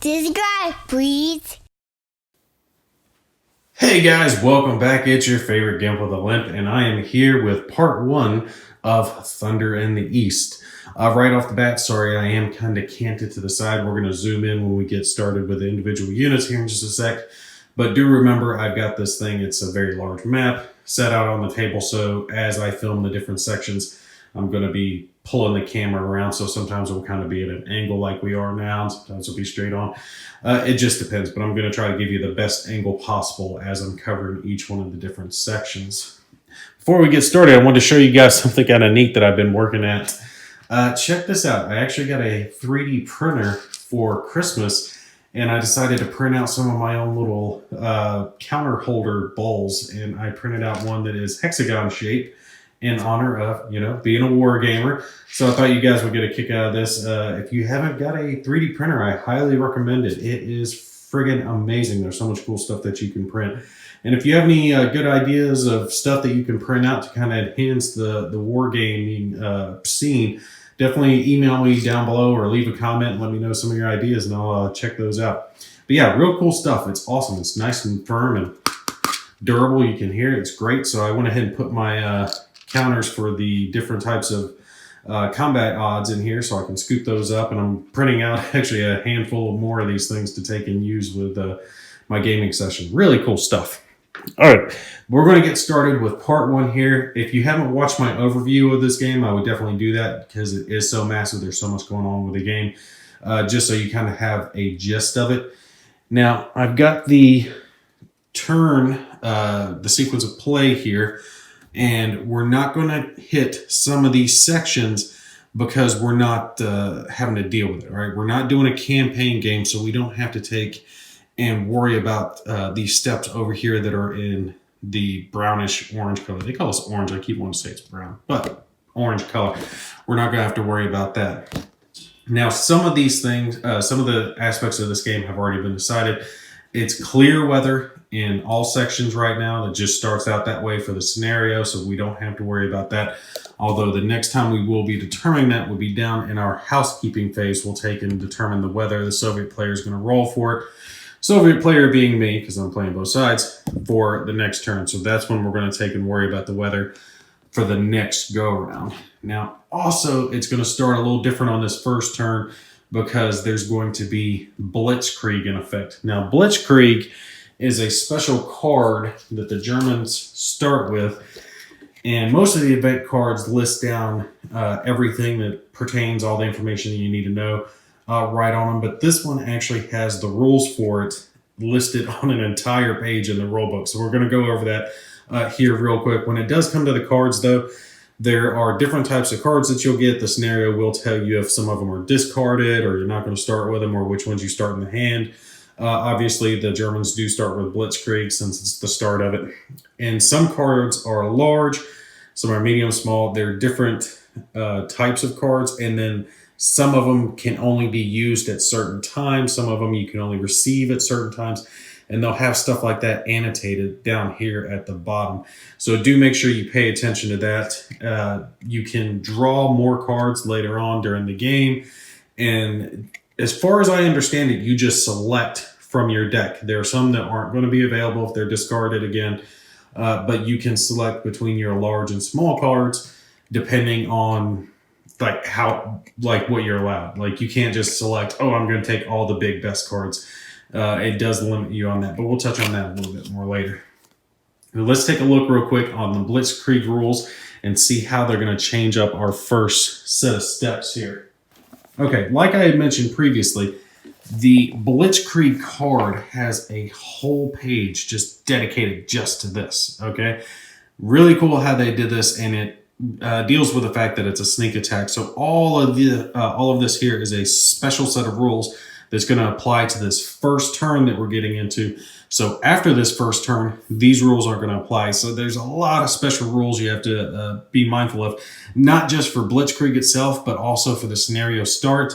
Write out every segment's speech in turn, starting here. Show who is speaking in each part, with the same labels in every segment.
Speaker 1: Subscribe, please.
Speaker 2: Hey guys, welcome back. It's your favorite Gimp with a Limp, and I am here with part 1 of Thunder in the East. Right off the bat, sorry, I am kind of canted to the side. We're going to zoom in when we get started with the individual units here in just a sec. But do remember, I've got this thing. It's a very large map set out on the table, so as I film the different sections, I'm going to be pulling the camera around, so sometimes we'll kind of be at an angle like we are now, and sometimes it'll be straight on. It just depends, but I'm going to try to give you the best angle possible as I'm covering each one of the different sections. Before we get started, I wanted to show you guys something kind of neat that I've been working at. Check this out. I actually got a 3D printer for Christmas, and I decided to print out some of my own little counter holder bowls, and I printed out one that is hexagon shape in honor of, being a war gamer. So I thought you guys would get a kick out of this. If you haven't got a 3D printer, I highly recommend it. It is friggin' amazing. There's so much cool stuff that you can print. And if you have any good ideas of stuff that you can print out to kind of enhance the wargaming scene, definitely email me down below or leave a comment and let me know some of your ideas, and I'll check those out. But yeah, real cool stuff. It's awesome. It's nice and firm and durable. You can hear it. It's great. So I went ahead and put my counters for the different types of combat odds in here so I can scoop those up, and I'm printing out actually a handful of more of these things to take and use with my gaming session. Really cool stuff. All right, we're going to get started with part 1 here. If you haven't watched my overview of this game, I would definitely do that because it is so massive. There's so much going on with the game, just so you kind of have a gist of it. Now, I've got the the sequence of play here, and we're not going to hit some of these sections because we're not having to deal with it, right? We're not doing a campaign game, so we don't have to take and worry about these steps over here that are in the brownish orange color. They call this orange. I keep wanting to say it's brown, but orange color. We're not going to have to worry about that. Now, some of these things, some of the aspects of this game have already been decided. It's clear weather in all sections right now. It just starts out that way for the scenario, so we don't have to worry about that. Although the next time we will be determining that will be down in our housekeeping phase. We'll take and determine the weather. The Soviet player is going to roll for it. Soviet player being me, because I'm playing both sides, for the next turn. So that's when we're going to take and worry about the weather for the next go-around. Now, also, it's going to start a little different on this first turn because there's going to be Blitzkrieg in effect. Now, Blitzkrieg is a special card that the Germans start with, and most of the event cards list down everything that pertains, all the information that you need to know right on them, but this one actually has the rules for it listed on an entire page in the rulebook. So we're going to go over that here real quick. When it does come to the cards, though, there are different types of cards that you'll get. The scenario will tell you if some of them are discarded or you're not going to start with them, or which ones you start in the hand. Obviously, the Germans do start with Blitzkrieg since it's the start of it. And some cards are large, some are medium, small. They're different types of cards, and then some of them can only be used at certain times. Some of them you can only receive at certain times, and they'll have stuff like that annotated down here at the bottom. So do make sure you pay attention to that. You can draw more cards later on during the game, and as far as I understand it, you just select from your deck. There are some that aren't going to be available if they're discarded again, but you can select between your large and small cards depending on what you're allowed. Like, you can't just select, oh, I'm going to take all the big best cards. It does limit you on that, but we'll touch on that a little bit more later. Now, let's take a look real quick on the Blitzkrieg rules and see how they're going to change up our first set of steps here. Okay, like I had mentioned previously, the Blitzkrieg card has a whole page just dedicated just to this, okay? Really cool how they did this, and it deals with the fact that it's a sneak attack. So all of this here is a special set of rules that's going to apply to this first turn that we're getting into. So after this first turn, these rules aren't going to apply. So there's a lot of special rules you have to be mindful of, not just for Blitzkrieg itself, but also for the scenario start.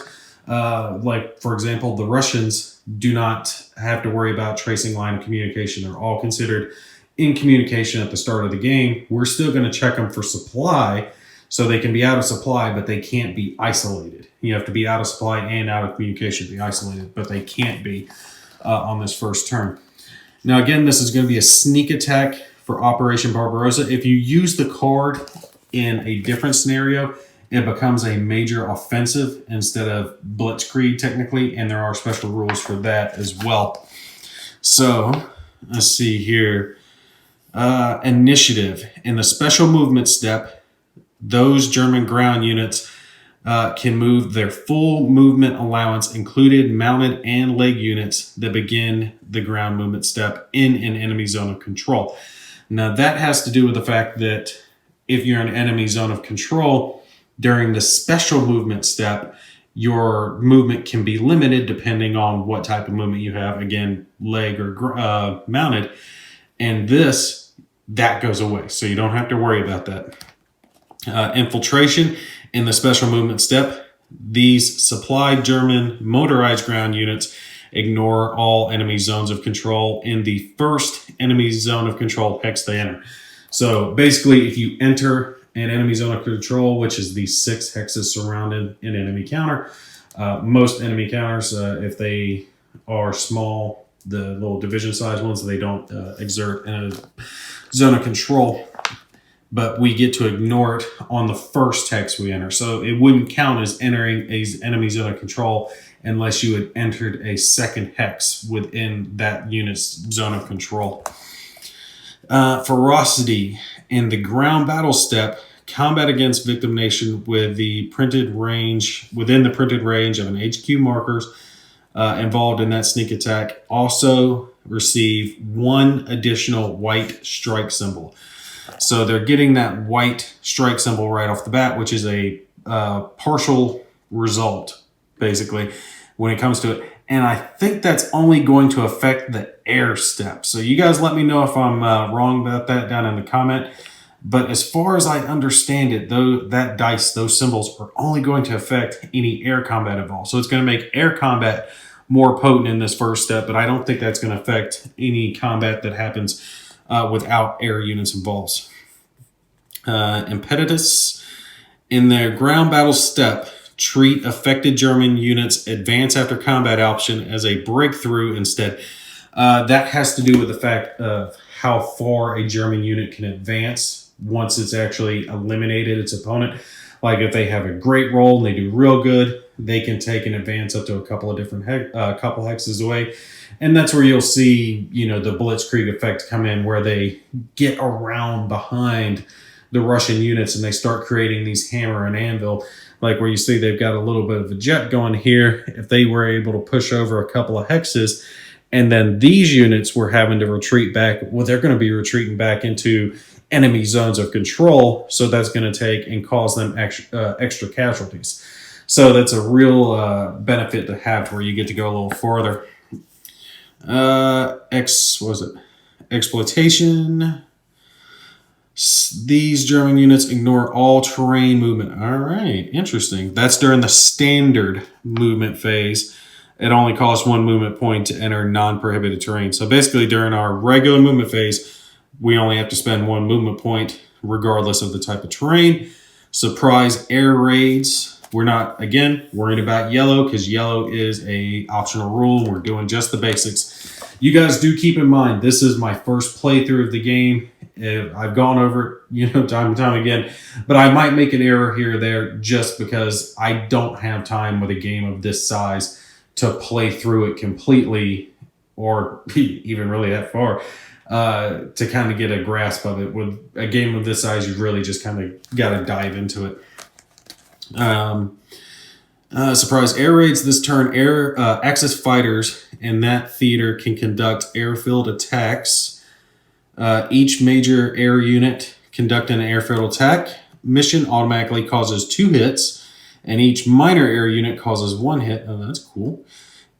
Speaker 2: Like, for example, the Russians do not have to worry about tracing line of communication. They're all considered in communication at the start of the game. We're still going to check them for supply, so they can be out of supply, but they can't be isolated. You have to be out of supply and out of communication, be isolated, but they can't be on this first turn. Now, again, this is going to be a sneak attack for Operation Barbarossa. If you use the card in a different scenario, it becomes a major offensive instead of Blitzkrieg, technically, and there are special rules for that as well. So, let's see here. Initiative. In the special movement step, those German ground units can move their full movement allowance, included mounted and leg units that begin the ground movement step in an enemy zone of control. Now, that has to do with the fact that if you're in an enemy zone of control, during the special movement step, your movement can be limited depending on what type of movement you have. Again, leg or mounted. And that goes away. So you don't have to worry about that. Infiltration in the special movement step. These supplied German motorized ground units ignore all enemy zones of control in the first enemy zone of control hex they enter. So basically, if you enter an enemy zone of control, which is the 6 hexes surrounded an enemy counter, most enemy counters, if they are small, the little division size ones, they don't exert in a zone of control, but we get to ignore it on the first hex we enter. So it wouldn't count as entering an enemy zone of control unless you had entered a second hex within that unit's zone of control. Ferocity. In the ground battle step, combat against victim nation within the printed range of an HQ markers involved in that sneak attack also receive 1 additional white strike symbol. So they're getting that white strike symbol right off the bat, which is a partial result, basically, when it comes to it. And I think that's only going to affect the air step. So you guys let me know if I'm wrong about that down in the comment. But as far as I understand it, that dice, those symbols are only going to affect any air combat involved. So it's going to make air combat more potent in this first step, but I don't think that's going to affect any combat that happens without air units involved. Impetus. In their ground battle step, treat affected German units advance after combat option as a breakthrough instead. That has to do with the fact of how far a German unit can advance once it's actually eliminated its opponent. Like if they have a great roll and they do real good, they can take an advance up to a couple of different couple hexes away. And that's where you'll see, the Blitzkrieg effect come in, where they get around behind the Russian units and they start creating these hammer and anvil, like where you see they've got a little bit of a jet going here. If they were able to push over a couple of hexes and then these units were having to retreat back, well, they're going to be retreating back into enemy zones of control. So that's going to take and cause them extra casualties. So that's a real benefit to have, where you get to go a little farther. Exploitation. These German units ignore all terrain movement. All right, interesting. That's during the standard movement phase. It only costs 1 movement point to enter non-prohibited terrain. So basically, during our regular movement phase, we only have to spend 1 movement point regardless of the type of terrain. Surprise air raids. We're not, again, worried about yellow because yellow is a optional rule. We're doing just the basics. You guys do keep in mind, this is my first playthrough of the game. I've gone over it, time and time again, but I might make an error here or there just because I don't have time with a game of this size to play through it completely, or even really that far, to kind of get a grasp of it. With a game of this size, you really just kind of got to dive into it. Surprise air raids. This turn, Axis fighters in that theater can conduct airfield attacks. Each major air unit conducting an airfield attack mission automatically causes 2 hits, and each minor air unit causes 1 hit. Oh, that's cool.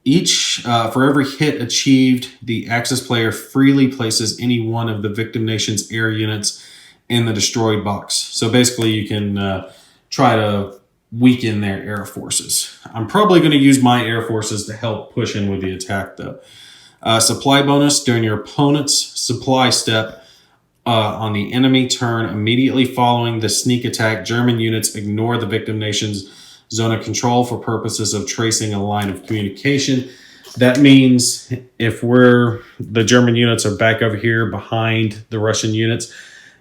Speaker 2: For every hit achieved, the Axis player freely places any one of the victim nation's air units in the destroyed box. So basically, you can try to weaken their air forces. I'm probably going to use my air forces to help push in with the attack, though. Supply bonus during your opponent's supply step on the enemy turn immediately following the sneak attack. German units ignore the victim nation's zone of control for purposes of tracing a line of communication. That means if the German units are back over here behind the Russian units,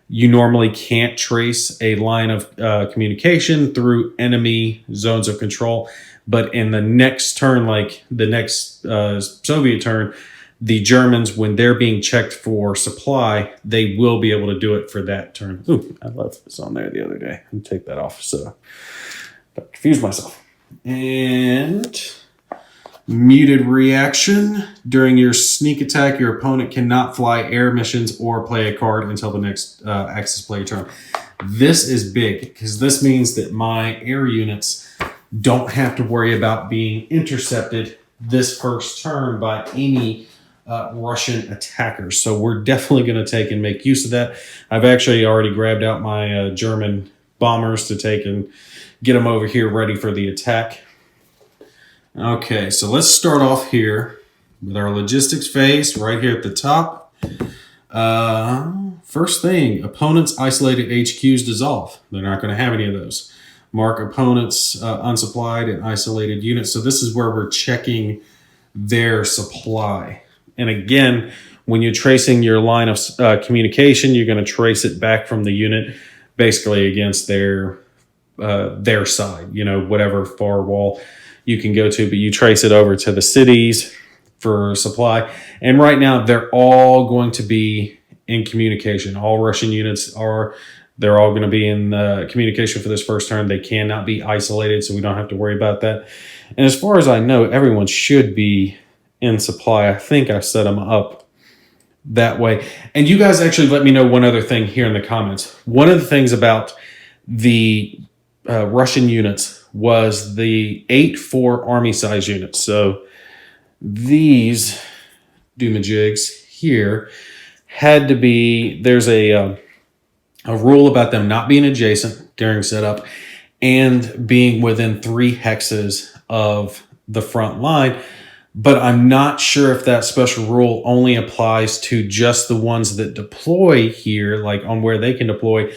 Speaker 2: you normally can't trace a line of communication through enemy zones of control. But in the next turn, like the next Soviet turn, the Germans, when they're being checked for supply, they will be able to do it for that turn. Ooh, I left this on there the other day. I'll take that off. So I confused myself. And muted reaction. During your sneak attack, your opponent cannot fly air missions or play a card until the next Axis player turn. This is big because this means that my air units don't have to worry about being intercepted this first turn by any Russian attackers. So we're definitely going to take and make use of that. I've actually already grabbed out my German bombers to take and get them over here ready for the attack. Okay, so let's start off here with our logistics phase right here at the top. First thing, opponents' isolated HQs dissolve. They're not going to have any of those. Mark opponents' unsupplied and isolated units. So this is where we're checking their supply. And again, when you're tracing your line of communication, you're going to trace it back from the unit basically against their side, whatever far wall you can go to, but you trace it over to the cities for supply. And right now they're all going to be in communication. All Russian units they're all going to be in communication for this first turn. They cannot be isolated, so we don't have to worry about that. And as far as I know, everyone should be in supply. I think I set them up that way. And you guys actually let me know one other thing here in the comments. One of the things about the Russian units was the 8-4 army size units. So these doomajigs here had to be, there's a rule about them not being adjacent during setup and being within 3 hexes of the front line. But I'm not sure if that special rule only applies to just the ones that deploy here, like on where they can deploy,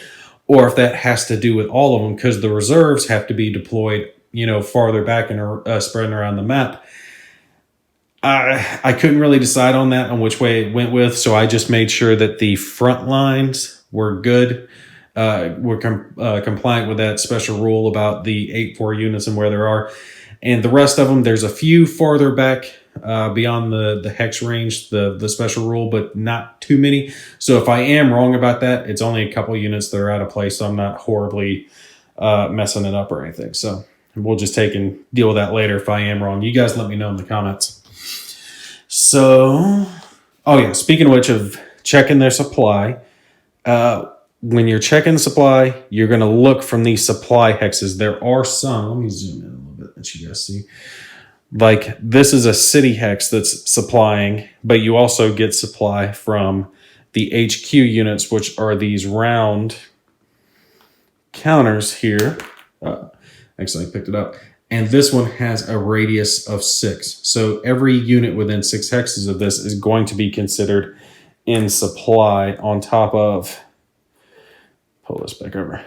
Speaker 2: or if that has to do with all of them, because the reserves have to be deployed, farther back and spreading around the map. I couldn't really decide on which way it went with, so I just made sure that the front lines were good, were compliant with that special rule about the 8-4 units and where there are. And the rest of them, there's a few farther back beyond the hex range, the special rule, but not too many. So if I am wrong about that, it's only a couple units that are out of place, so I'm not horribly messing it up or anything. So we'll just take and deal with that later if I am wrong. You guys let me know in the comments. So, oh yeah, speaking of which, of checking their supply, when you're checking the supply, you're going to look from these supply hexes. There are some, let me zoom in a little bit that you guys see. Like this is a city hex that's supplying, but you also get supply from the HQ units, which are these round counters here. Actually, I picked it up. And this one has a radius of 6. So every unit within 6 hexes of this is going to be considered in supply on top of, pull this back over,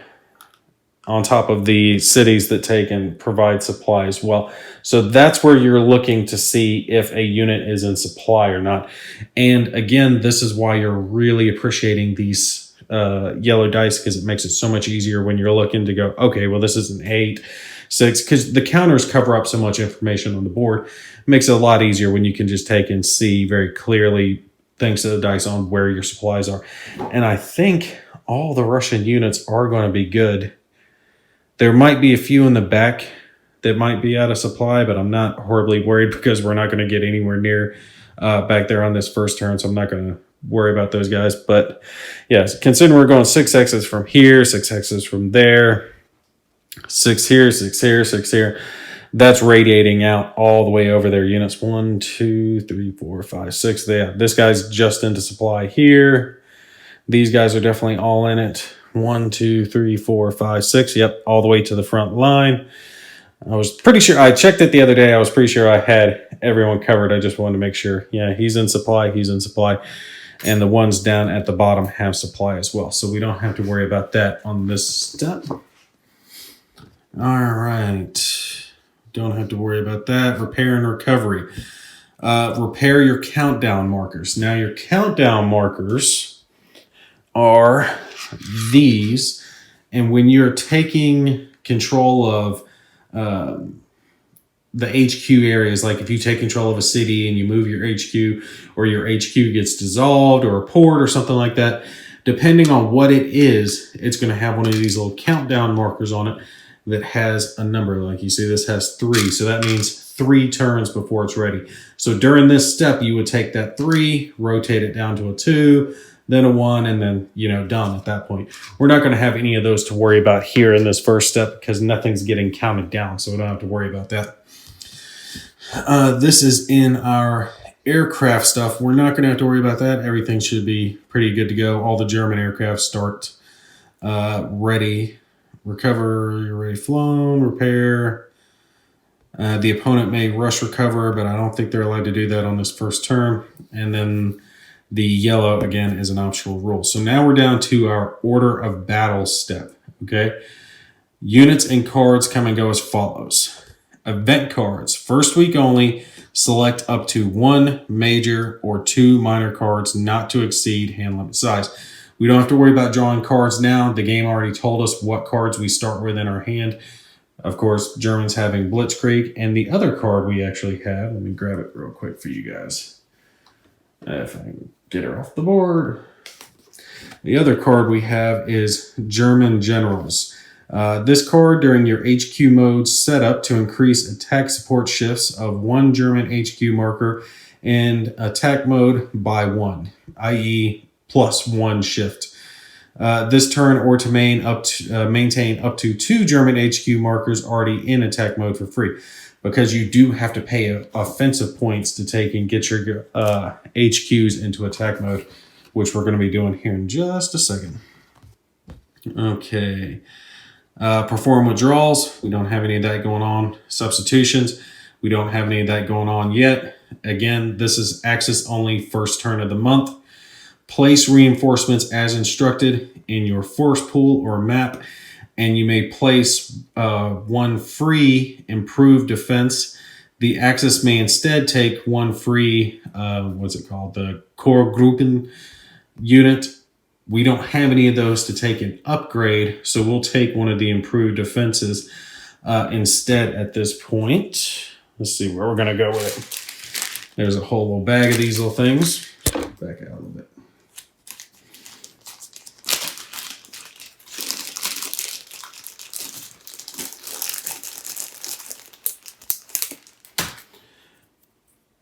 Speaker 2: on top of the cities that take and provide supply as well. So that's where you're looking to see if a unit is in supply or not. And again, this is why you're really appreciating these yellow dice, because it makes it so much easier when you're looking to go, okay, well, this is an 8, 6, because the counters cover up so much information on the board. It makes it a lot easier when you can just take and see very clearly, thanks to the dice, on where your supplies are. And I think all the Russian units are going to be good. There might be a few in the back that might be out of supply, but I'm not horribly worried because we're not going to get anywhere near back there on this first turn, so I'm not going to worry about those guys. But yes, considering we're going 6 hexes from here, 6 hexes from there, 6 here, 6 here, 6 here, that's radiating out all the way over their units. 1, 2, 3, 4, 5, 6 there. This guy's just into supply here. These guys are definitely all in it. 1, 2, 3, 4, 5, 6. Yep, all the way to the front line. I was pretty sure, I checked it the other day. I was pretty sure I had everyone covered. I just wanted to make sure. Yeah, he's in supply. He's in supply. And the ones down at the bottom have supply as well. So we don't have to worry about that on this step. All right. Don't have to worry about that. Repair and recovery. Repair your countdown markers. Now, your countdown markers are these. And when you're taking control of the HQ areas, like if you take control of a city and you move your HQ, or your HQ gets dissolved, or a port or something like that, depending on what it is, it's going to have one of these little countdown markers on it that has a number. Like you see, this has 3. So that means 3 turns before it's ready. So during this step, you would take that 3, rotate it down to a 2, then a 1, and then, done at that point. We're not going to have any of those to worry about here in this first step because nothing's getting counted down. So we don't have to worry about that. This is in our aircraft stuff. We're not going to have to worry about that. Everything should be pretty good to go. All the German aircraft start ready. Recover, you're ready flown, repair. The opponent may rush recover, but I don't think they're allowed to do that on this first turn. And then the yellow, again, is an optional rule. So now we're down to our order of battle step, okay? Units and cards come and go as follows. Event cards, first week only, select up to 1 major or 2 minor cards not to exceed hand limit size. We don't have to worry about drawing cards now. The game already told us what cards we start with in our hand. Of course, Germans having Blitzkrieg, and the other card we actually have, let me grab it real quick for you guys. If I can get her off the board. The other card we have is German Generals. This card during your HQ mode setup to increase attack support shifts of 1 German HQ marker and attack mode by 1, i.e. +1 shift. This turn or to maintain up to 2 German HQ markers already in attack mode for free, because you do have to pay offensive points to take and get your HQs into attack mode, which we're going to be doing here in just a second. Okay. Perform withdrawals. We don't have any of that going on. Substitutions. We don't have any of that going on yet. Again, this is access only first turn of the month. Place reinforcements as instructed in your force pool or map, and you may place 1 free improved defense. The Axis may instead take 1 free, the core Gruppen unit. We don't have any of those to take an upgrade, so we'll take one of the improved defenses instead at this point. Let's see where we're going to go with it. There's a whole little bag of these little things. Back out a little bit.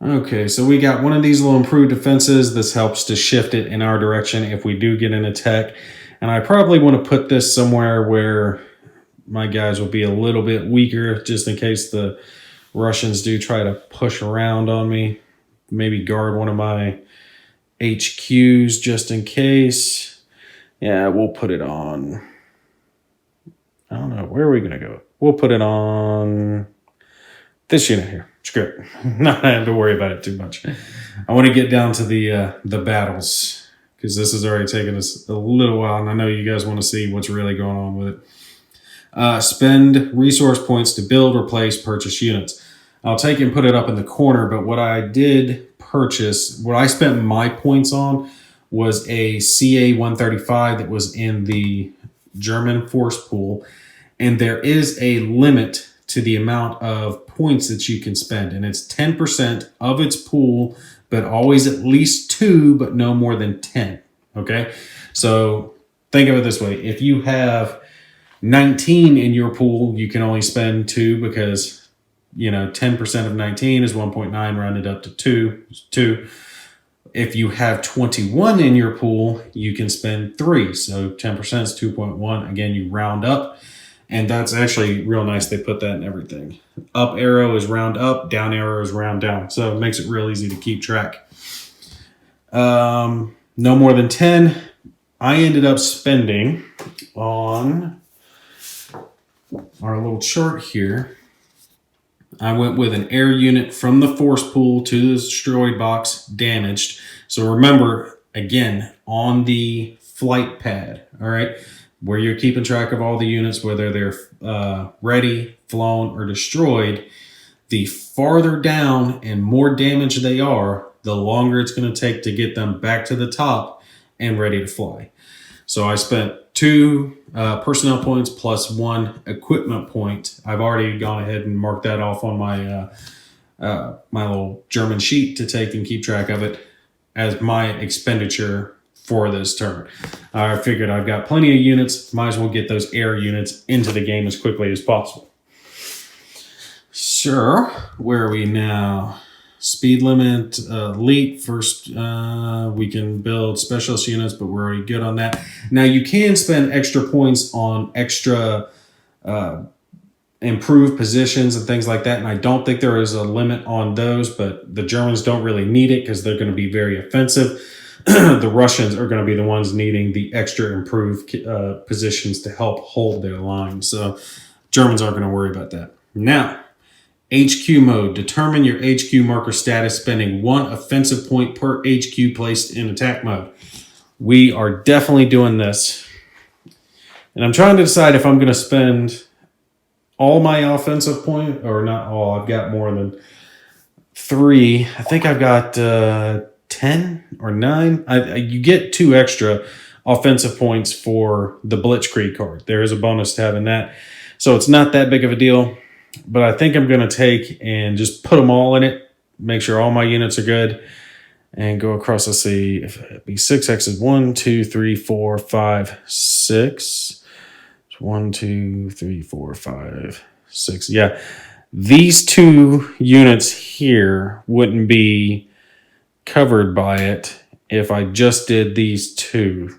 Speaker 2: Okay, so we got one of these little improved defenses. This helps to shift it in our direction if we do get an attack. And I probably want to put this somewhere where my guys will be a little bit weaker, just in case the Russians do try to push around on me. Maybe guard one of my HQs just in case. Yeah, we'll put it on. I don't know. Where are we going to go? We'll put it on this unit here. Screw it. Not have to worry about it too much. I want to get down to the battles, because this has already taken us a little while, and I know you guys want to see what's really going on with it. Spend resource points to build, replace, purchase units. I'll take it and put it up in the corner, but what I did purchase, what I spent my points on, was a CA-135 that was in the German force pool, and there is a limit to the amount of points that you can spend, and it's 10% of its pool, but always at least 2, but no more than 10. Okay, so think of it this way: if you have 19 in your pool, you can only spend 2, because 10% of 19 is 1.9 rounded up to 2. If you have 21 in your pool, you can spend 3, so 10% is 2.1. Again, you round up. And that's actually real nice. They put that in everything. Up arrow is round up, down arrow is round down. So it makes it real easy to keep track. No more than 10. I ended up spending on our little chart here. I went with an air unit from the force pool to the destroyed box, damaged. So remember, again, on the flight pad, all right? where you're keeping track of all the units, whether they're ready, flown, or destroyed, the farther down and more damage they are, the longer it's going to take to get them back to the top and ready to fly. So I spent 2 personnel points plus 1 equipment point. I've already gone ahead and marked that off on my my little German sheet to take and keep track of it as my expenditure for this turn. I figured I've got plenty of units, might as well get those air units into the game as quickly as possible. Sure, where are we now? Speed limit, elite. First, we can build specialist units, but we're already good on that. Now, you can spend extra points on extra improved positions and things like that, and I don't think there is a limit on those, but the Germans don't really need it because they're going to be very offensive. The Russians are going to be the ones needing the extra improved positions to help hold their line, so Germans aren't going to worry about that. Now, HQ mode. Determine your HQ marker status, spending 1 offensive point per HQ placed in attack mode. We are definitely doing this. And I'm trying to decide if I'm going to spend all my offensive point, or not all. I've got more than 3. I think I've got 10 or 9. You get 2 extra offensive points for the Blitzkrieg card. There is a bonus to having that. So it's not that big of a deal. But I think I'm going to take and just put them all in it, make sure all my units are good, and go across. Let's see, if it be 6 X's, 1, 2, 3, 4, 5, 6. 1, 2, 3, 4, 5, 6. Yeah, these 2 units here wouldn't be covered by it if I just did these 2.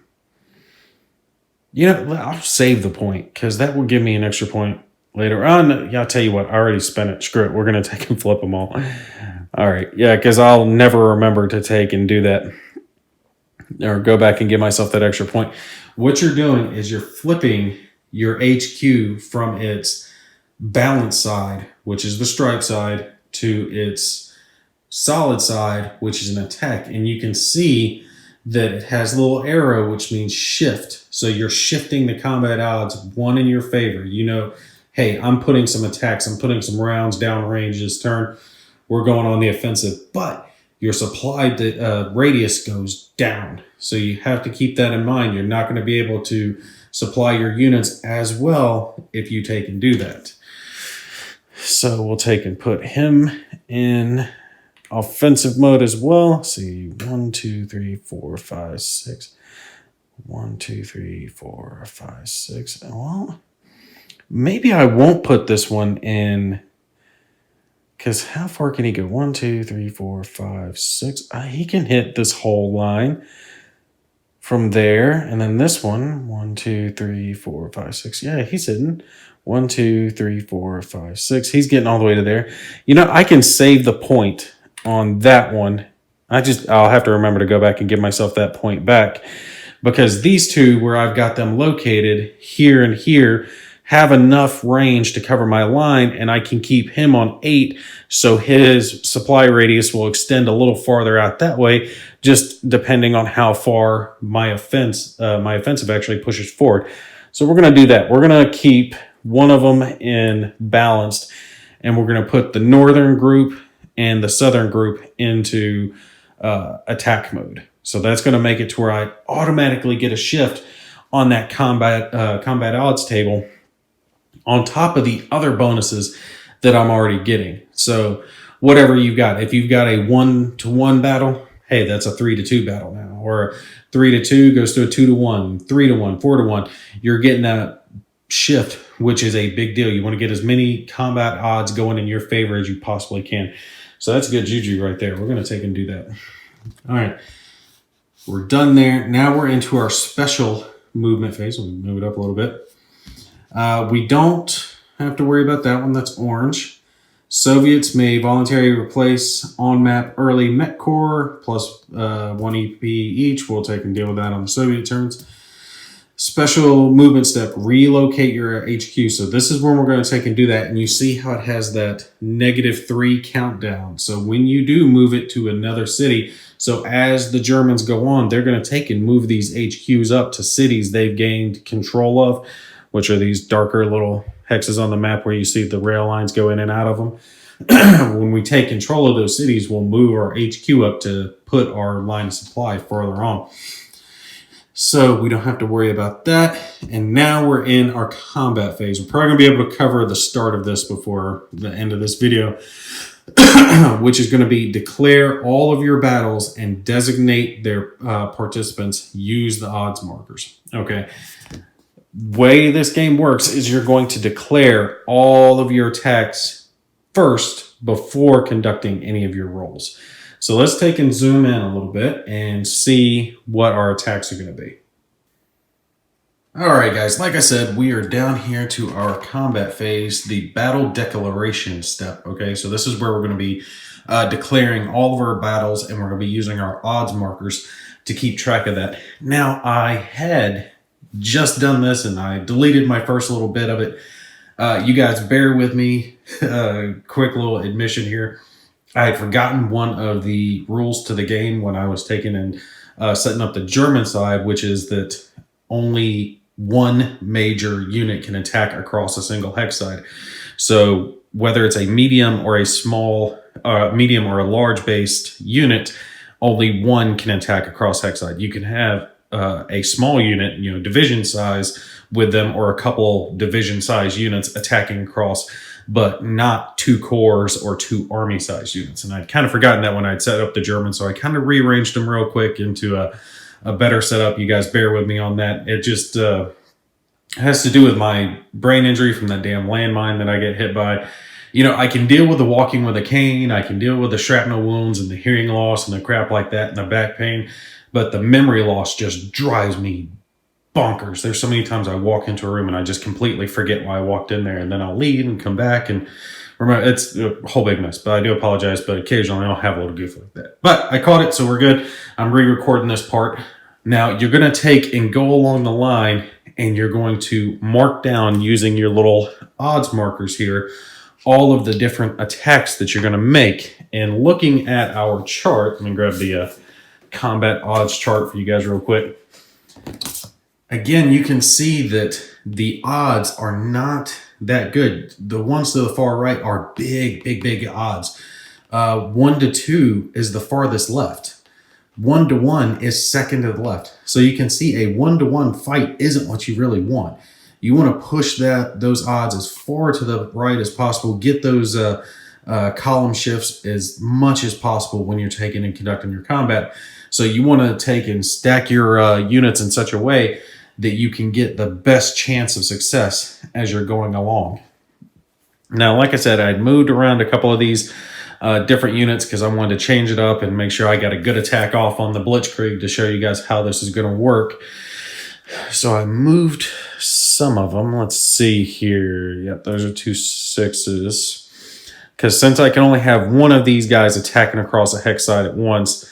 Speaker 2: You know, I'll save the point because that will give me an extra point later on. Yeah, I'll tell you what, I already spent it. Screw it. We're going to take and flip them all. All right. Yeah, because I'll never remember to take and do that or go back and give myself that extra point. What you're doing is you're flipping your HQ from its balance side, which is the stripe side, to its solid side, which is an attack. And you can see that it has a little arrow, which means shift. So you're shifting the combat odds 1 in your favor. You know, hey, I'm putting some attacks, I'm putting some rounds down range this turn. We're going on the offensive, but your supply radius goes down. So you have to keep that in mind. You're not going to be able to supply your units as well if you take and do that. So we'll take and put him in offensive mode as well. Let's see, 1, 2, 3, 4, 5, 6. 1, 2, 3, 4, 5, 6. Well, maybe I won't put this one in, because how far can he go? 1, 2, 3, 4, 5, 6. He can hit this whole line from there. And then this one, 1, 2, 3, 4, 5, 6. Yeah, he's hitting 1, 2, 3, 4, 5, 6. He's getting all the way to there. You know, I can save the point on that one. I'll have to remember to go back and give myself that point back, because these 2 where I've got them located here and here have enough range to cover my line, and I can keep him on 8, so his supply radius will extend a little farther out that way, just depending on how far my offensive actually pushes forward. So we're going to do that. We're going to keep one of them in balanced, and we're going to put the northern group and the southern group into attack mode. So that's going to make it to where I automatically get a shift on that combat odds table, on top of the other bonuses that I'm already getting. So whatever you've got, if you've got a 1-to-1 battle, hey, that's a 3-to-2 battle now. Or 3-to-2 goes to a 2-to-1, 3-to-1, 4-to-1. You're getting that shift, which is a big deal. You want to get as many combat odds going in your favor as you possibly can. So that's good juju right there. We're going to take and do that. All right. We're done there. Now we're into our special movement phase. We'll move it up a little bit. We don't have to worry about that one. That's orange. Soviets may voluntarily replace on-map early Met Corps plus 1 EP each. We'll take and deal with that on the Soviet turns. Special movement step, relocate your HQ. So this is when we're going to take and do that. And you see how it has that -3 countdown. So when you do move it to another city, so as the Germans go on, they're going to take and move these HQs up to cities they've gained control of, which are these darker little hexes on the map where you see the rail lines go in and out of them. When we take control of those cities, we'll move our HQ up to put our line of supply further on. So we don't have to worry about that. And now we're in our combat phase. We're probably going to be able to cover the start of this before the end of this video, which is going to be declare all of your battles and designate their participants. Use the odds markers. Okay. Way this game works is you're going to declare all of your attacks first before conducting any of your rolls. So let's take and zoom in a little bit and see what our attacks are going to be. All right, guys, like I said, we are down here to our combat phase, the battle declaration step. Okay, so this is where we're going to be declaring all of our battles, and we're going to be using our odds markers to keep track of that. Now, I had just done this and I deleted my first little bit of it. You guys bear with me. Quick little admission here. I had forgotten one of the rules to the game when I was taking and setting up the German side, which is that only one major unit can attack across a single hex side. So whether it's a medium or a small, medium or a large based unit, only one can attack across hex side. You can have a small unit, division size with them, or a couple division size units attacking across, but not 2 corps or 2 army size units. And I'd kind of forgotten that when I'd set up the German, so I kind of rearranged them real quick into a better setup. You guys bear with me on that. It just has to do with my brain injury from that damn landmine that I get hit by. I can deal with the walking with a cane, I can deal with the shrapnel wounds and the hearing loss and the crap like that and the back pain, but the memory loss just drives me bonkers. There's so many times I walk into a room and I just completely forget why I walked in there, and then I'll leave and come back and remember. It's a whole big mess, but I do apologize, but occasionally I'll have a little goof like that. But I caught it, so we're good. I'm re-recording this part. Now you're going to take and go along the line and you're going to mark down using your little odds markers here all of the different attacks that you're going to make. And looking at our chart, let me grab the combat odds chart for you guys real quick. Again, you can see that the odds are not that good. The ones to the far right are big odds. 1 to 2 is the farthest left. 1 to 1 is second to the left. So you can see a 1-to-1 fight isn't what you really want. You want to push those odds as far to the right as possible. Get those column shifts as much as possible when you're taking and conducting your combat. So you want to take and stack your units in such a way that you can get the best chance of success as you're going along. Now, like I said, I'd moved around a couple of these different units because I wanted to change it up and make sure I got a good attack off on the Blitzkrieg to show you guys how this is going to work. So I moved some of them. Let's see here. Yep, those are 2 6s. Because since I can only have one of these guys attacking across a hex side at once,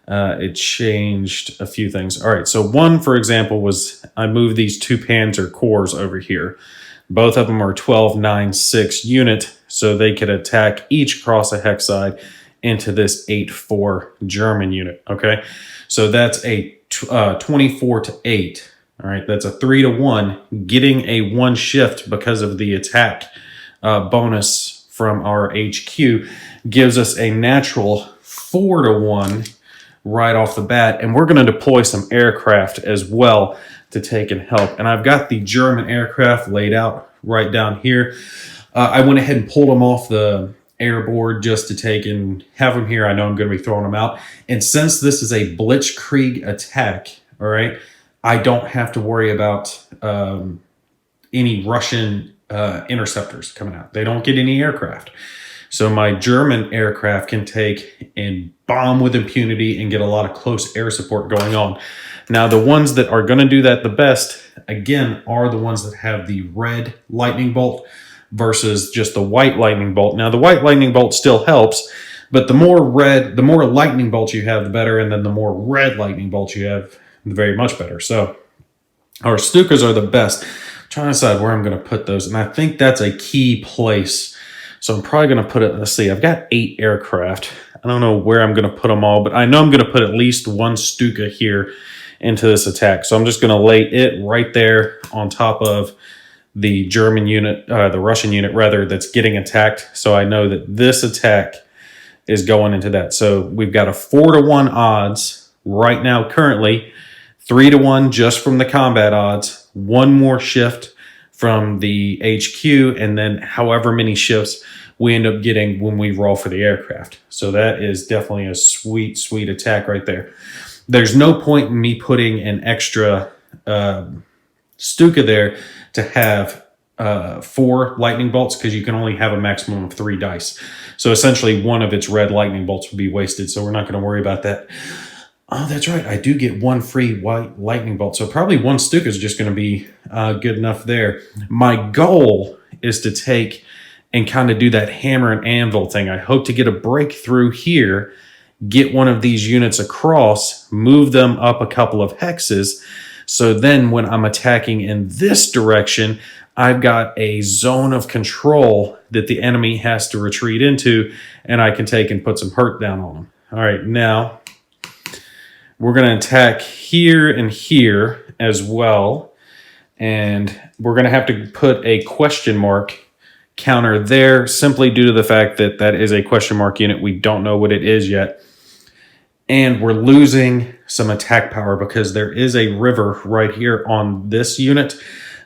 Speaker 2: it changed a few things. All right, so one, for example, was I moved these 2 Panzer Corps over here. Both of them are 12-9-6 unit, so they could attack each across a hex side into this 8-4 German unit, okay? So that's a 24-8, all right? That's a 3-to-1, getting a 1 shift because of the attack bonus from our HQ gives us a natural 4-to-1 right off the bat, and we're going to deploy some aircraft as well to take and help. And I've got the German aircraft laid out right down here. I went ahead and pulled them off the airboard just to take and have them here. I know I'm going to be throwing them out. And since this is a Blitzkrieg attack, all right, I don't have to worry about any Russian interceptors coming out. They don't get any aircraft. So my German aircraft can take and bomb with impunity and get a lot of close air support going on. Now, the ones that are going to do that the best, again, are the ones that have the red lightning bolt versus just the white lightning bolt. Now, the white lightning bolt still helps, but the more lightning bolts you have, the better. And then the more red lightning bolts you have, the very much better. So Our Stukas are the best. I'm trying to decide where I'm going to put those, and I think that's a key place. So I'm probably going to put it, let's see, I've got 8 aircraft. I don't know where I'm going to put them all, but I know I'm going to put at least 1 Stuka here into this attack. So I'm just going to lay it right there on top of the German unit, the Russian unit rather, that's getting attacked. So I know that this attack is going into that. So we've got a 4-to-1 odds right now currently, 3-to-1 just from the combat odds, 1 more shift from the HQ, and then however many shifts we end up getting when we roll for the aircraft. So that is definitely a sweet, sweet attack right there. There's no point in me putting an extra Stuka there to have 4 lightning bolts, because you can only have a maximum of 3 dice. So essentially one of its red lightning bolts would be wasted, so we're not going to worry about that. Oh, that's right. I do get 1 free white lightning bolt. So probably 1 Stuka is just going to be good enough there. My goal is to take and kind of do that hammer and anvil thing. I hope to get a breakthrough here, get one of these units across, move them up a couple of hexes. So then when I'm attacking in this direction, I've got a zone of control that the enemy has to retreat into, and I can take and put some hurt down on them. All right, now we're going to attack here and here as well. And we're going to have to put a question mark counter there, simply due to the fact that that is a question mark unit. We don't know what it is yet. And we're losing some attack power because there is a river right here on this unit.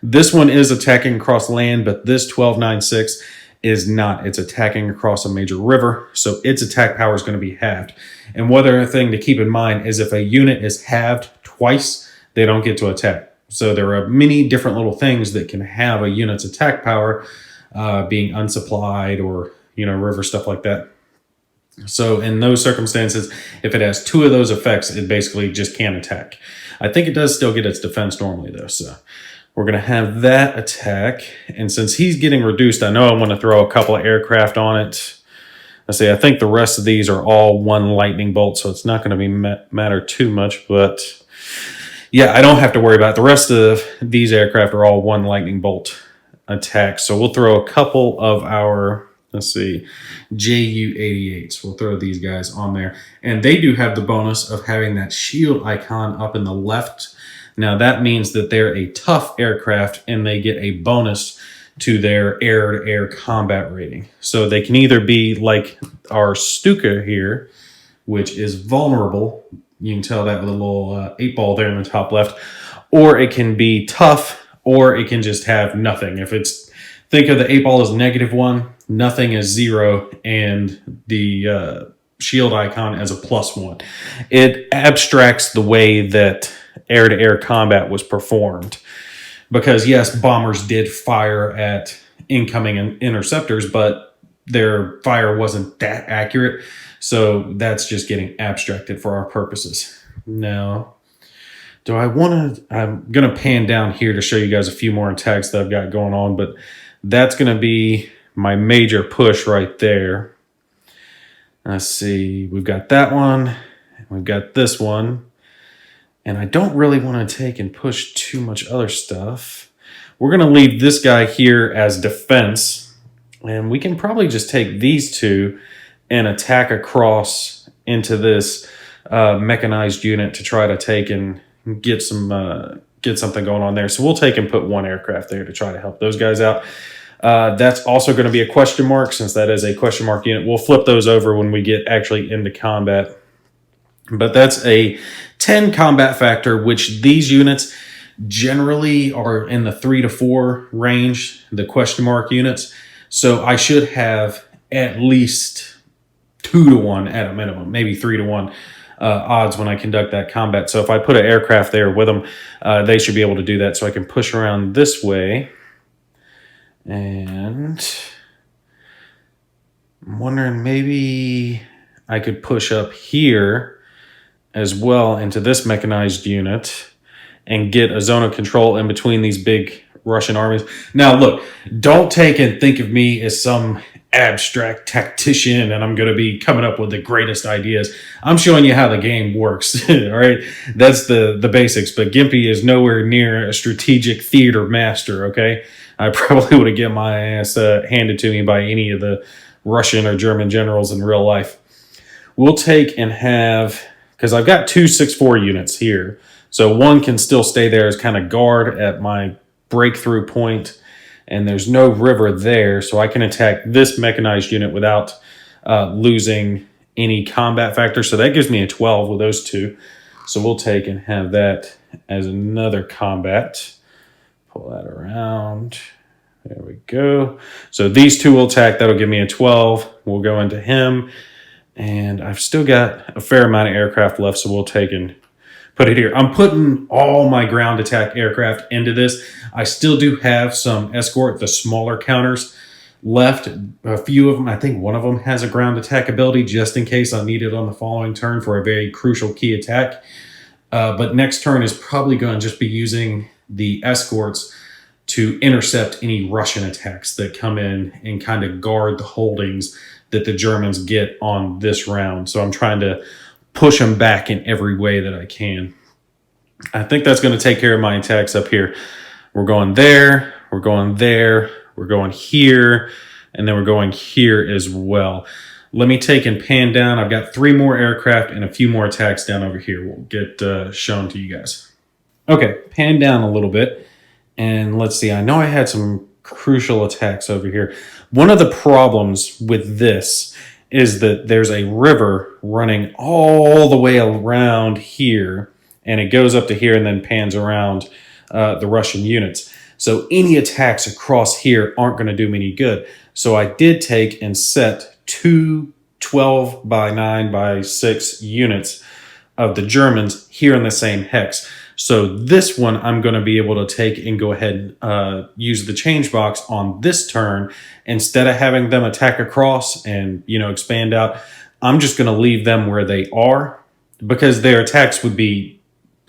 Speaker 2: This one is attacking across land, but this 1296 is not. It's attacking across a major river, so its attack power is going to be halved. And one other thing to keep in mind is if a unit is halved twice, they don't get to attack. So there are many different little things that can have a unit's attack power being unsupplied, or, you know, river stuff like that. So in those circumstances, if it has 2 of those effects, it basically just can't attack. I think it does still get its defense normally though, so we're going to have that attack. And since he's getting reduced, I know I want to throw a couple of aircraft on it. Let's see, I think the rest of these are all 1 lightning bolt, so it's not going to be matter too much. But yeah, I don't have to worry about it. The rest of these aircraft are all 1 lightning bolt attacks. So we'll throw a couple of our, let's see, JU-88s. We'll throw these guys on there. And they do have the bonus of having that shield icon up in the left. Now that means that they're a tough aircraft and they get a bonus to their air-to-air combat rating. So they can either be like our Stuka here, which is vulnerable. You can tell that with a little 8-ball there in the top left. Or it can be tough, or it can just have nothing. If it's, think of the 8-ball as -1, nothing is 0, and the shield icon as a +1. It abstracts the way that air-to-air combat was performed. Because yes, bombers did fire at incoming interceptors, but their fire wasn't that accurate. So that's just getting abstracted for our purposes. Now, do I want to, I'm going to pan down here to show you guys a few more attacks that I've got going on, but that's going to be my major push right there. Let's see, we've got that one, we've got this one. And I don't really want to take and push too much other stuff. We're going to leave this guy here as defense. And we can probably just take these 2 and attack across into this mechanized unit to try to take and get some get something going on there. So we'll take and put 1 aircraft there to try to help those guys out. That's also going to be a question mark, since that is a question mark unit. We'll flip those over when we get actually into combat. But that's a 10 combat factor, which these units generally are in the 3 to 4 range, the question mark units. So I should have at least 2 to 1 at a minimum, maybe 3 to 1 odds when I conduct that combat. So if I put an aircraft there with them, they should be able to do that. So I can push around this way. And I'm wondering, maybe I could push up here as well into this mechanized unit and get a zone of control in between these big Russian armies. Now, look, don't take and think of me as some abstract tactician and I'm going to be coming up with the greatest ideas. I'm showing you how the game works. All right. That's the basics. But Gimpy is nowhere near a strategic theater master. Okay. I probably would have get my ass handed to me by any of the Russian or German generals in real life. We'll take and have, because I've got 2 6-4 units here. So one can still stay there as kind of guard at my breakthrough point, and there's no river there, so I can attack this mechanized unit without losing any combat factor. So that gives me a 12 with those two. So we'll take and have that as another combat. Pull that around. There we go. So these two will attack. That'll give me a 12. We'll go into him. And I've still got a fair amount of aircraft left, so we'll take and put it here. I'm putting all my ground attack aircraft into this. I still do have some escort, the smaller counters left. A few of them, I think one of them has a ground attack ability just in case I need it on the following turn for a very crucial key attack. But next turn is probably going to just be using the escorts to intercept any Russian attacks that come in and kind of guard the holdings that the Germans get on this round. So I'm trying to push them back in every way that I can. I think that's going to take care of my attacks up here. We're going there, we're going there, we're going here, and then we're going here as well. Let me take and pan down. I've got 3 more aircraft and a few more attacks down over here. We'll get shown to you guys. Okay, pan down a little bit. And let's see, I know I had some crucial attacks over here. One of the problems with this is that there's a river running all the way around here, and it goes up to here and then pans around the Russian units. So any attacks across here aren't going to do me any good. So I did take and set 2 12 by 9 by 6 units of the Germans here in the same hex. So this one I'm going to be able to take and go ahead and use the change box on this turn. Instead of having them attack across and, expand out, I'm just going to leave them where they are because their attacks would be,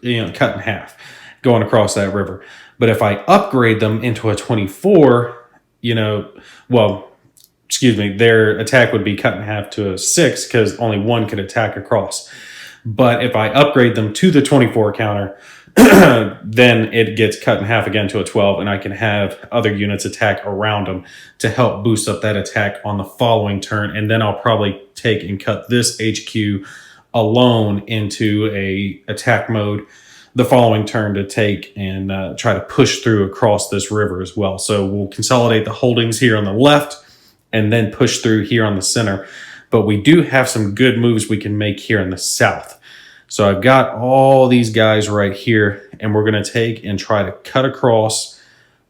Speaker 2: cut in half going across that river. But if I upgrade them into a 24, their attack would be cut in half to a 6 because only one could attack across. But if I upgrade them to the 24 counter, then it gets cut in half again to a 12, and I can have other units attack around them to help boost up that attack on the following turn. And then I'll probably take and cut this HQ alone into a attack mode the following turn to take and try to push through across this river as well. So we'll consolidate the holdings here on the left and then push through here on the center. But we do have some good moves we can make here in the south. So I've got all these guys right here, and we're going to take and try to cut across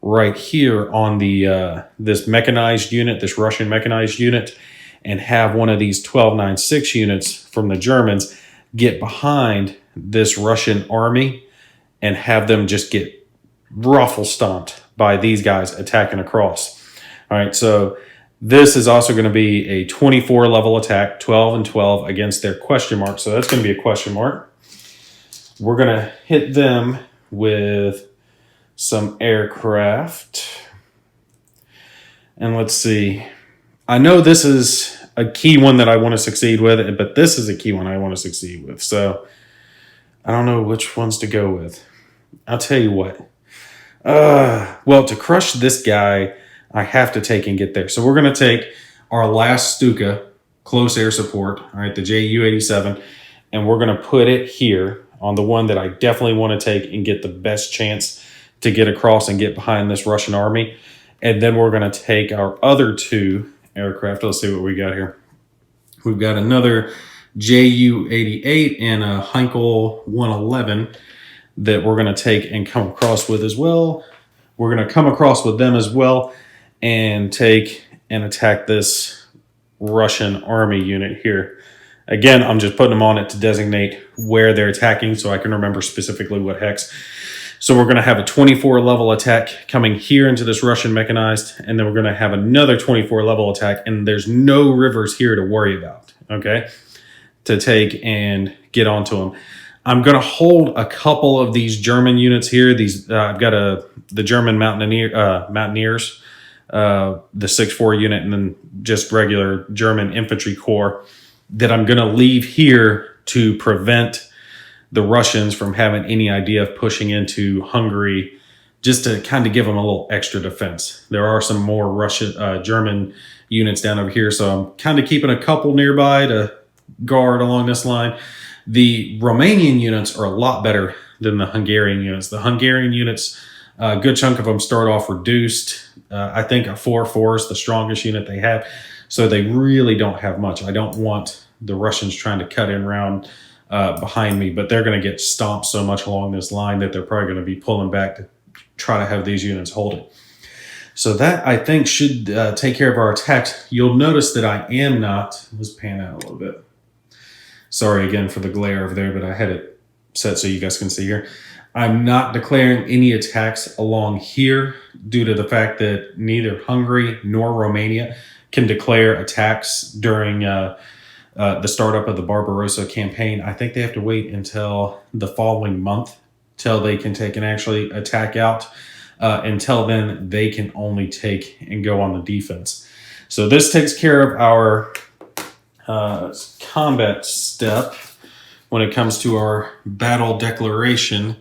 Speaker 2: right here on the this mechanized unit, this Russian mechanized unit, and have one of these 1296 units from the Germans get behind this Russian army and have them just get ruffle stomped by these guys attacking across. All right, so this is also going to be a 24 level attack, 12 and 12 against their question mark. So that's going to be a question mark. We're going to hit them with some aircraft. And let's see. I know this is a key one that I want to succeed with, but this is a key one I want to succeed with. So I don't know which ones to go with. I'll tell you what. Well, to crush this guy, I have to take and get there. So we're going to take our last Stuka, close air support, all right, the Ju-87, and we're going to put it here on the one that I definitely want to take and get the best chance to get across and get behind this Russian army. And then we're going to take our other 2 aircraft. Let's see what we got here. We've got another Ju-88 and a Heinkel 111 that we're going to take and come across with as well. We're going to come across with them as well and take and attack this Russian army unit here. Again, I'm just putting them on it to designate where they're attacking so I can remember specifically what hex. So we're going to have a 24 level attack coming here into this Russian mechanized, and then we're going to have another 24 level attack, and there's no rivers here to worry about, okay, to take and get onto them. I'm going to hold a couple of these German units here. These I've got the German mountaineers the 6-4 unit, and then just regular German infantry corps that I'm going to leave here to prevent the Russians from having any idea of pushing into Hungary, just to kind of give them a little extra defense. There are some more German units down over here, so I'm kind of keeping a couple nearby to guard along this line. The Romanian units are a lot better than the Hungarian units. The Hungarian units, a good chunk of them start off reduced. I think a 4-4 is the strongest unit they have, so they really don't have much. I don't want the Russians trying to cut in around behind me, but they're going to get stomped so much along this line that they're probably going to be pulling back to try to have these units hold it. So that, I think, should take care of our attacks. You'll notice that I am not, let's pan out a little bit. Sorry again for the glare over there, but I had it set so you guys can see here. I'm not declaring any attacks along here due to the fact that neither Hungary nor Romania can declare attacks during the startup of the Barbarossa campaign. I think they have to wait until the following month till they can take and actually attack out. Until then, they can only take and go on the defense. So this takes care of our combat step when it comes to our battle declaration.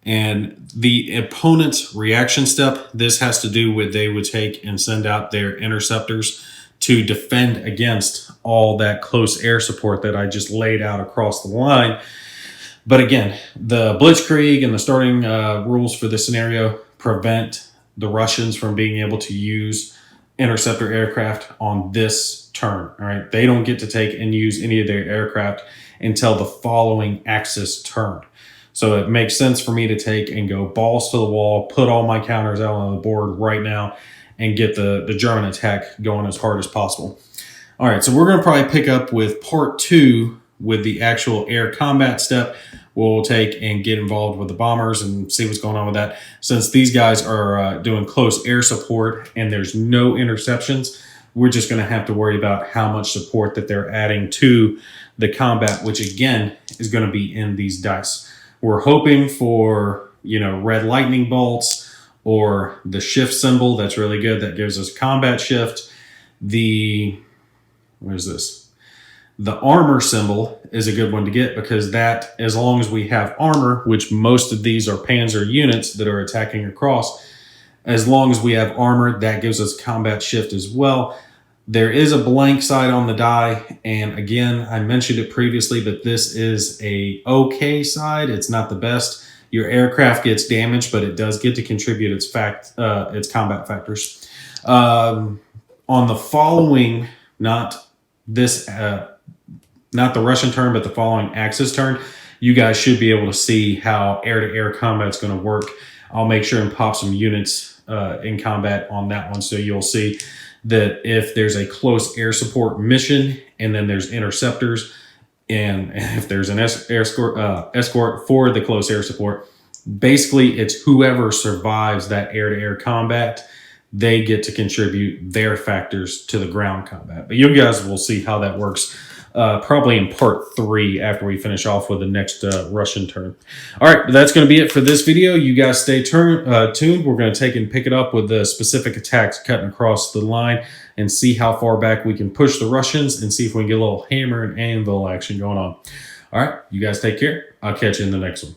Speaker 2: And the opponent's reaction step, this has to do with they would take and send out their interceptors to defend against all that close air support that I just laid out across the line. But again, the Blitzkrieg and the starting rules for this scenario prevent the Russians from being able to use interceptor aircraft on this turn. All right, they don't get to take and use any of their aircraft until the following Axis turn. So it makes sense for me to take and go balls to the wall, put all my counters out on the board right now, and get the German attack going as hard as possible. All right, so we're going to probably pick up with part 2 with the actual air combat step. We'll take and get involved with the bombers and see what's going on with that. Since these guys are doing close air support and there's no interceptions, we're just going to have to worry about how much support that they're adding to the combat, which again is going to be in these dice. We're hoping for, red lightning bolts or the shift symbol. That's really good. That gives us combat shift. Where's this? The armor symbol is a good one to get because that, as long as we have armor, which most of these are panzer units that are attacking across, as long as we have armor, that gives us combat shift as well. There is a blank side on the die, and again, I mentioned it previously, but this is a okay side. It's not the best. Your aircraft gets damaged, but it does get to contribute its combat factors. On the following, not the Russian turn, but the following Axis turn, you guys should be able to see how air-to-air combat is going to work. I'll make sure and pop some units in combat on that one, so you'll see that if there's a close air support mission and then there's interceptors, and if there's an escort for the close air support, basically it's whoever survives that air-to-air combat, they get to contribute their factors to the ground combat. But you guys will see how that works probably in part 3 after we finish off with the next Russian turn. All right, that's going to be it for this video. You guys stay tuned. We're going to take and pick it up with the specific attacks cutting across the line and see how far back we can push the Russians and see if we can get a little hammer and anvil action going on. All right, you guys take care. I'll catch you in the next one.